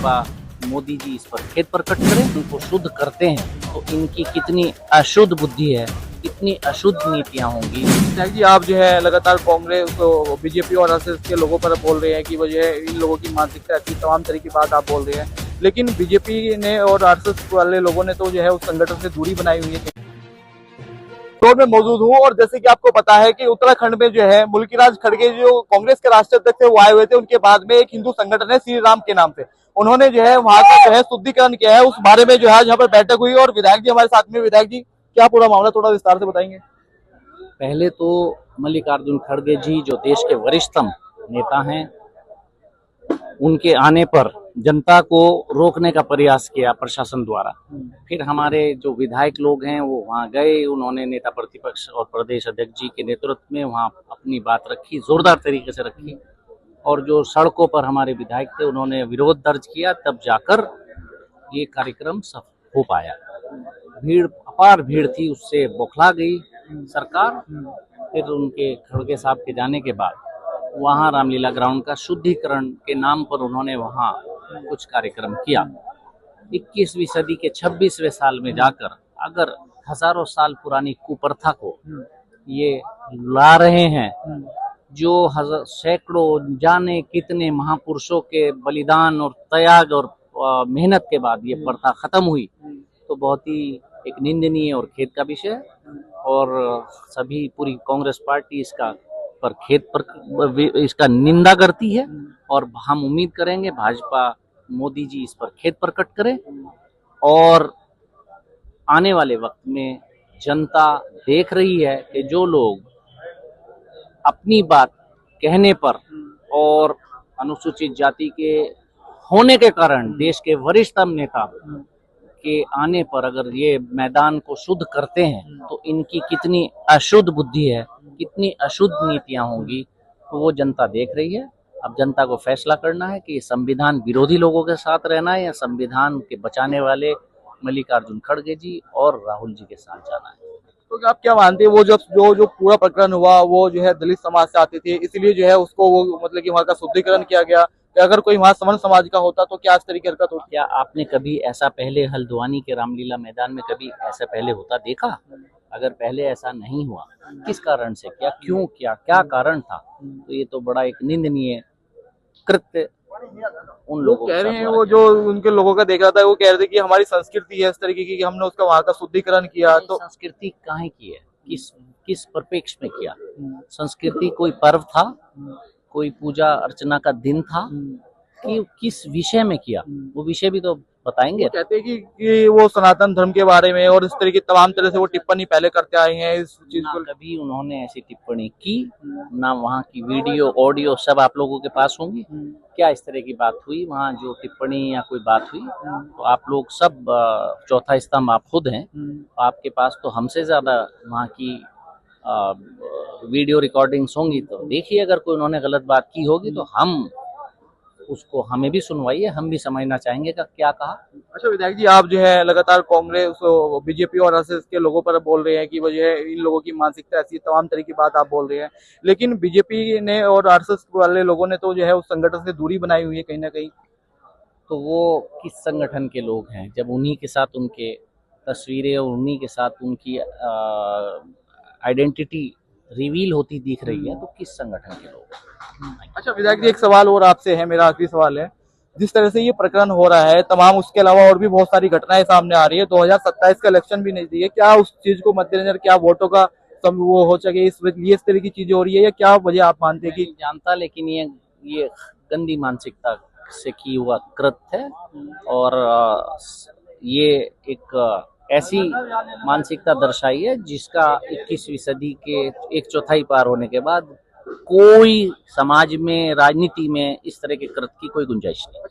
भाजपा मोदी जी इस पर खेद प्रकट करें। उनको शुद्ध करते हैं तो इनकी कितनी अशुद्ध बुद्धि है, कितनी अशुद्ध नीतियां होंगी। जी आप जो है लगातार कांग्रेस तो बीजेपी और आरएसएस के लोगों पर बोल रहे हैं कि वो जो है इन लोगों की मानसिकता ऐसी, तमाम तरह की बात आप बोल रहे हैं, लेकिन बीजेपी ने और आरएसएस वाले लोगों ने तो जो है उस संगठन से दूरी बनाई हुई है। तो मैं मौजूद हूँ और जैसे कि आपको पता है कि उत्तराखंड में जो है मुल्कीराज खड़गे जो कांग्रेस के राष्ट्रीय अध्यक्ष थे वो आए हुए थे। उनके बाद में एक हिंदू संगठन है श्री राम के नाम से, उन्होंने जो है वहां का जो है शुद्धिकरण किया है। उस बारे में जो है आज यहाँ पर बैठक हुई और विधायक जी हमारे साथ में। विधायक जी क्या पूरा मामला थोड़ा विस्तार से बताएंगे? पहले तो मल्लिकार्जुन खड़गे जी जो देश के वरिष्ठतम नेता हैं, उनके आने पर जनता को रोकने का प्रयास किया प्रशासन द्वारा। फिर हमारे जो विधायक लोग हैं वो वहां गए, उन्होंने नेता प्रतिपक्ष और प्रदेश अध्यक्ष जी के नेतृत्व में वहां अपनी बात रखी, जोरदार तरीके से रखी। और जो सड़कों पर हमारे विधायक थे उन्होंने विरोध दर्ज किया, तब जाकर ये कार्यक्रम सफल हो पाया। भीड़, अपार भीड़ थी, उससे बौखला गई सरकार। फिर उनके खड़गे साहब के जाने के बाद वहाँ रामलीला ग्राउंड का शुद्धिकरण के नाम पर उन्होंने वहाँ कुछ कार्यक्रम किया। 21वीं सदी के 26वें साल में जाकर अगर हजारों साल पुरानी कुप्रथा को ये ला रहे हैं, जो सैकड़ों जाने कितने महापुरुषों के बलिदान और त्याग और मेहनत के बाद ये प्रथा खत्म हुई, तो बहुत ही एक निंदनीय और खेद का विषय। और सभी पूरी कांग्रेस पार्टी इसका निंदा करती है और हम उम्मीद करेंगे भाजपा मोदी जी इस पर खेद प्रकट करें। और आने वाले वक्त में जनता देख रही है कि जो लोग अपनी बात कहने पर और अनुसूचित जाति के होने के कारण देश के वरिष्ठतम नेता के आने पर अगर ये मैदान को शुद्ध करते हैं तो इनकी कितनी अशुद्ध बुद्धि है, कितनी अशुद्ध नीतियां होंगी, तो वो जनता देख रही है। अब जनता को फैसला करना है कि संविधान विरोधी लोगों के साथ रहना है या संविधान के बचाने वाले मल्लिकार्जुन खड़गे जी और राहुल जी के साथ जाना है। तो आप क्या मानते हैं वो जो पूरा प्रकरण हुआ वो जो है दलित समाज से आते थे, इसलिए जो है उसको वो मतलब कि वहाँ का शुद्धिकरण किया गया? अगर कोई वहाँ समन समाज का होता तो क्या इस तरीके हरकत होती? क्या आपने कभी ऐसा पहले हल्द्वानी के रामलीला मैदान में कभी ऐसा पहले होता देखा? अगर पहले ऐसा नहीं हुआ, किस कारण से किया, क्यों किया, क्या कारण था? तो ये तो बड़ा एक निंदनीय कृत्य उन लोगों कह रहे हैं। वो जो उनके लोगों का देख रहा था वो कह रहे थे कि हमारी संस्कृति है इस तरीके की कि हमने उसका वहाँ का शुद्धिकरण किया। तो संस्कृति काहे की है, किस परिप्रेक्ष्य में किया? संस्कृति कोई पर्व था, कोई पूजा अर्चना का दिन था कि किस विषय में किया? वो विषय भी तो बताएंगे। कहते हैं कि वो सनातन धर्म के बारे में और इस तरह की तमाम तरह से वो टिप्पणी पहले करते आए हैं इस चीज को। कभी उन्होंने ऐसी टिप्पणी की ना, वहाँ की वीडियो ऑडियो सब आप लोगों के पास होंगी। क्या इस तरह की बात हुई वहाँ, जो टिप्पणी या कोई बात हुई? तो आप लोग सब चौथा स्तंभ आप खुद हैं, आपके पास तो हमसे ज्यादा वहाँ की वीडियो रिकॉर्डिंग्स होंगी। तो देखिए, अगर कोई उन्होंने गलत बात की होगी तो हम उसको, हमें भी सुनवाइए, हम भी समझना चाहेंगे कि क्या कहा। अच्छा विधायक जी, आप जो है लगातार कांग्रेस बीजेपी और आरएसएस के लोगों पर बोल रहे हैं कि वो जो है इन लोगों की मानसिकता ऐसी, तमाम तरह की बात आप बोल रहे हैं, लेकिन बीजेपी ने और आरएसएस वाले लोगों ने तो जो है उस संगठन से दूरी बनाई हुई है कहीं ना कहीं। तो वो किस संगठन के लोग हैं जब उन्हीं के साथ उनके तस्वीरें और उन्हीं के साथ उनकी आइडेंटिटी रिवील होती दिख रही है, तो किस संगठन के लोग? अच्छा विधायक जी, एक सवाल और आपसे है, मेरा आखिरी सवाल है। जिस तरह से ये प्रकरण हो रहा है तमाम, उसके अलावा और भी बहुत सारी घटनाएं सामने आ रही है, 2027 का इलेक्शन भी नजदीक है, क्या उस चीज को मद्देनजर, क्या वोटों का वो हो सके इस तरह की चीजें हो रही है या क्या वजह आप मानते हैं कि? जानता, लेकिन ये गंदी मानसिकता से की हुआ कृत्य है। और ये एक ऐसी मानसिकता दर्शाई है जिसका 21वीं सदी के 1/4 पार होने के बाद कोई समाज में, राजनीति में इस तरह के कृत्य की कोई गुंजाइश नहीं।